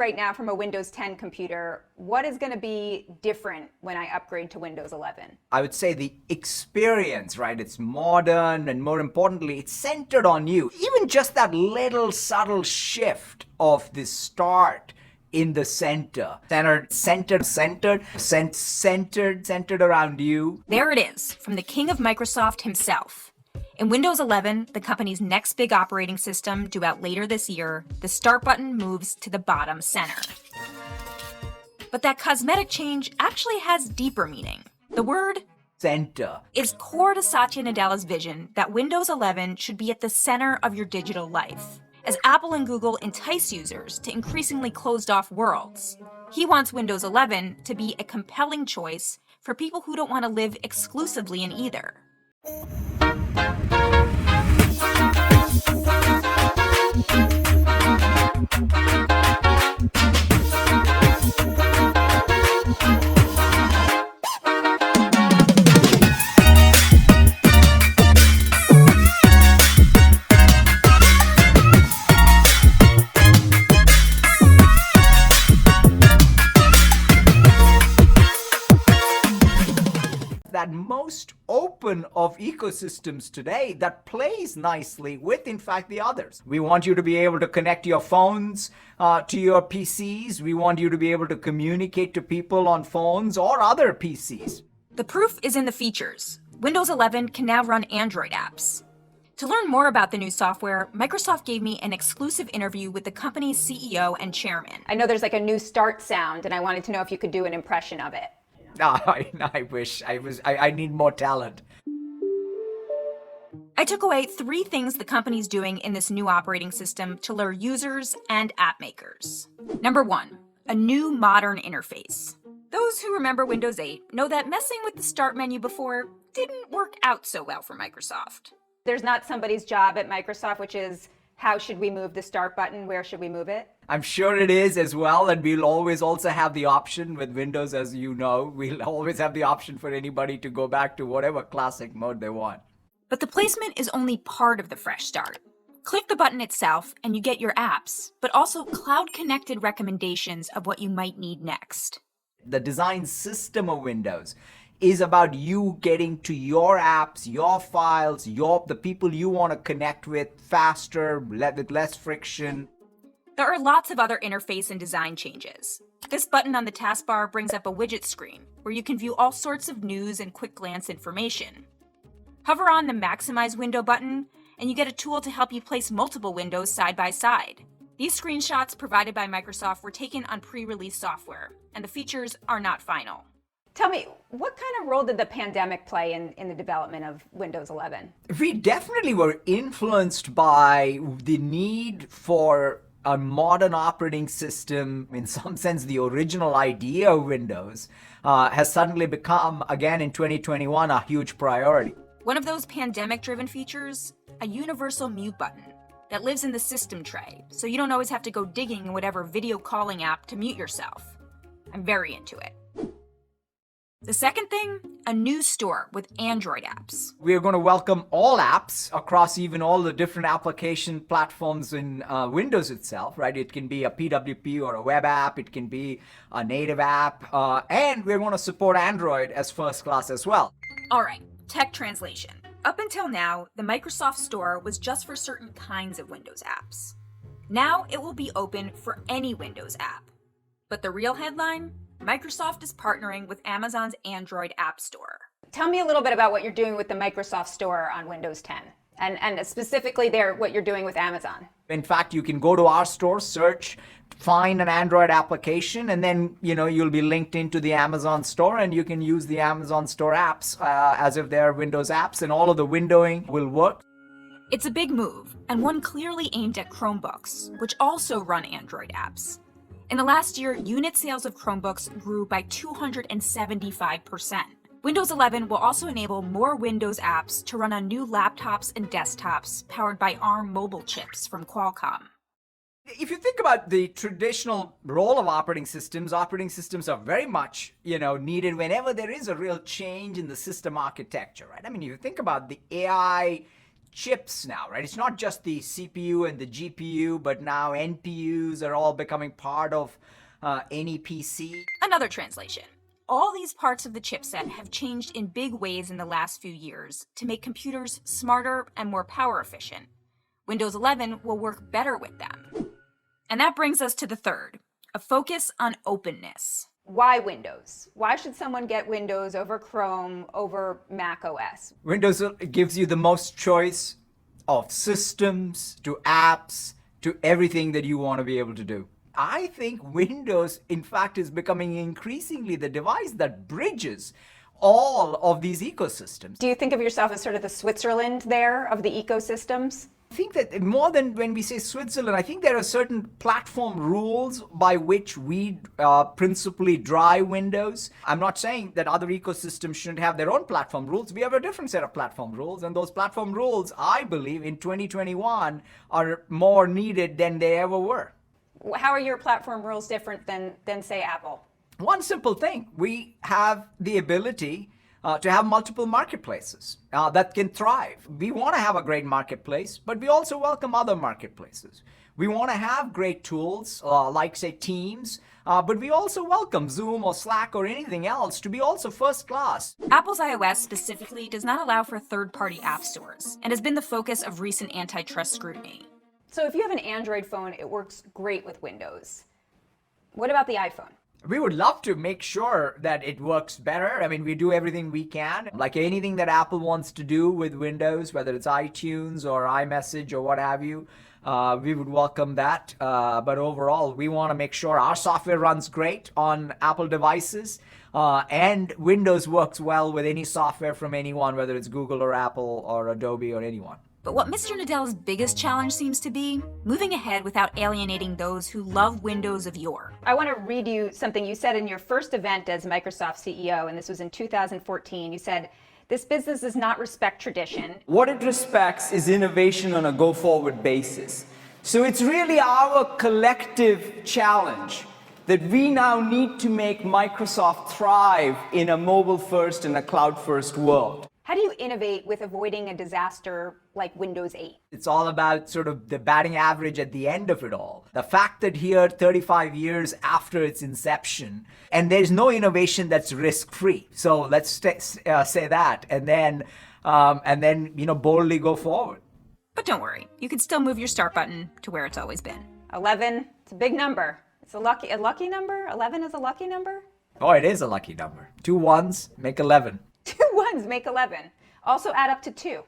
right now from a Windows 10 computer, what is going to be different when I upgrade to Windows 11? I would say the experience, right? It's modern, and more importantly, it's centered on you. Even just that little subtle shift of the start in the center, centered around you. There it is, from the king of Microsoft himself. In Windows 11, the company's next big operating system due out later this year, the Start button moves to the bottom center. But that cosmetic change actually has deeper meaning. The word center is core to Satya Nadella's vision that Windows 11 should be at the center of your digital life. As Apple and Google entice users to increasingly closed-off worlds, he wants Windows 11 to be a compelling choice for people who don't want to live exclusively in either. That most open of ecosystems today that plays nicely with, in fact, the others. We want you to be able to connect your phones to your PCs. We want you to be able to communicate to people on phones or other PCs. The proof is in the features. Windows 11 can now run Android apps. To learn more about the new software, Microsoft gave me an exclusive interview with the company's CEO and chairman. I know there's like a new start sound, and I wanted to know if you could do an impression of it. I wish I need more talent. I took away 3 things the company's doing in this new operating system to lure users and app makers. Number 1, a new modern interface. Those who remember Windows 8 know that messing with the Start menu before didn't work out so well for Microsoft. There's not somebody's job at Microsoft, which is how should we move the Start button? Where should we move it? I'm sure it is as well, and we'll always also have the option with Windows, as you know, we'll always have the option for anybody to go back to whatever classic mode they want. But the placement is only part of the fresh start. Click the button itself and you get your apps, but also cloud-connected recommendations of what you might need next. The design system of Windows is about you getting to your apps, your files, the people you want to connect with faster, with less friction. There are lots of other interface and design changes. This button on the taskbar brings up a widget screen where you can view all sorts of news and quick glance information. Hover on the Maximize Window button and you get a tool to help you place multiple windows side by side. These screenshots provided by Microsoft were taken on pre-release software, and the features are not final. Tell me, what kind of role did the pandemic play in the development of Windows 11? We definitely were influenced by the need for a modern operating system. In some sense, the original idea of Windows has suddenly become, again in 2021, a huge priority. One of those pandemic-driven features, a universal mute button that lives in the system tray, so you don't always have to go digging in whatever video calling app to mute yourself. I'm very into it. The second thing, a new store with Android apps. We are going to welcome all apps across even all the different application platforms in Windows itself, right? It can be a PWP or a web app, it can be a native app, and we're going to support Android as first class as well. All right, tech translation. Up until now, the Microsoft Store was just for certain kinds of Windows apps. Now it will be open for any Windows app. But the real headline? Microsoft is partnering with Amazon's Android App Store. Tell me a little bit about what you're doing with the Microsoft Store on Windows 10, and specifically what you're doing with Amazon. In fact, you can go to our store, search, find an Android application, and then you'll be linked into the Amazon store, and you can use the Amazon Store apps as if they're Windows apps, and all of the windowing will work. It's a big move, and one clearly aimed at Chromebooks, which also run Android apps. In the last year, unit sales of Chromebooks grew by 275%. Windows 11 will also enable more Windows apps to run on new laptops and desktops powered by ARM mobile chips from Qualcomm. If you think about the traditional role of operating systems are very much, needed whenever there is a real change in the system architecture, right? I mean, if you think about the AI chips now, right? It's not just the CPU and the GPU, but now NPUs are all becoming part of any PC. Another translation. All these parts of the chipset have changed in big ways in the last few years to make computers smarter and more power efficient. Windows 11 will work better with them. And that brings us to the third, a focus on openness. Why Windows? Why should someone get Windows over Chrome, over Mac OS? Windows gives you the most choice of systems to apps to everything that you want to be able to do. I think Windows, in fact, is becoming increasingly the device that bridges all of these ecosystems. Do you think of yourself as sort of the Switzerland there of the ecosystems? I think that more than when we say Switzerland, I think there are certain platform rules by which we principally drive Windows. I'm not saying that other ecosystems shouldn't have their own platform rules. We have a different set of platform rules, and those platform rules, I believe, in 2021 are more needed than they ever were. How are your platform rules different than say, Apple? One simple thing, we have the ability to have multiple marketplaces that can thrive. We want to have a great marketplace, but we also welcome other marketplaces. We want to have great tools like, say, Teams, but we also welcome Zoom or Slack or anything else to be also first class. Apple's iOS specifically does not allow for third-party app stores and has been the focus of recent antitrust scrutiny. So if you have an Android phone, it works great with Windows. What about the iPhone? We would love to make sure that it works better. I mean, we do everything we can. Like anything that Apple wants to do with Windows, whether it's iTunes or iMessage or what have you, we would welcome that. But overall, we want to make sure our software runs great on Apple devices and Windows works well with any software from anyone, whether it's Google or Apple or Adobe or anyone. But what Mr. Nadell's biggest challenge seems to be moving ahead without alienating those who love Windows of yore. I want to read you something you said in your first event as Microsoft CEO, and this was in 2014. You said, "This business does not respect tradition. What it respects is innovation on a go-forward basis. So it's really our collective challenge that we now need to make Microsoft thrive in a mobile-first and a cloud-first world." How do you innovate with avoiding a disaster like Windows 8? It's all about sort of the batting average at the end of it all. The fact that here, 35 years after its inception, and there's no innovation that's risk-free. So let's say that, and then boldly go forward. But don't worry, you can still move your start button to where it's always been. 11, it's a big number. It's a lucky number? 11 is a lucky number? Oh, it is a lucky number. 2 ones make 11. 2 ones make 11. Also add up to 2.